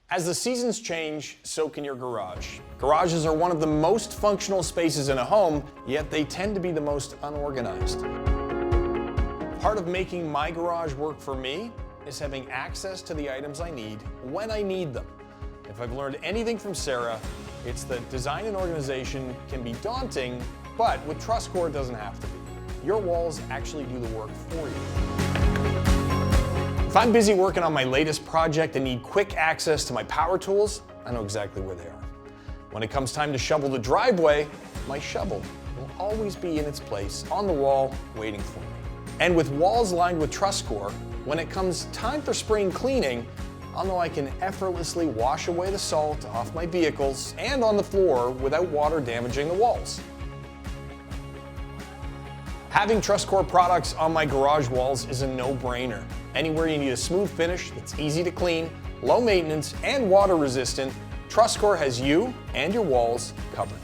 As the seasons change, so can your garage. Garages are one of the most functional spaces in a home, yet they tend to be the most unorganized. Part of making my garage work for me is having access to the items I need when I need them. If I've learned anything from Sarah, it's that design and organization can be daunting, but with Trusscore it doesn't have to be. Your walls actually do the work for you. If I'm busy working on my latest project and need quick access to my power tools, I know exactly where they are. When it comes time to shovel the driveway, my shovel will always be in its place on the wall waiting for me. And with walls lined with Trusscore, when it comes time for spring cleaning, I'll know I can effortlessly wash away the salt off my vehicles and on the floor without water damaging the walls. Having Trusscore products on my garage walls is a no-brainer. Anywhere you need a smooth finish that's easy to clean, low maintenance, and water resistant, Trusscore has you and your walls covered.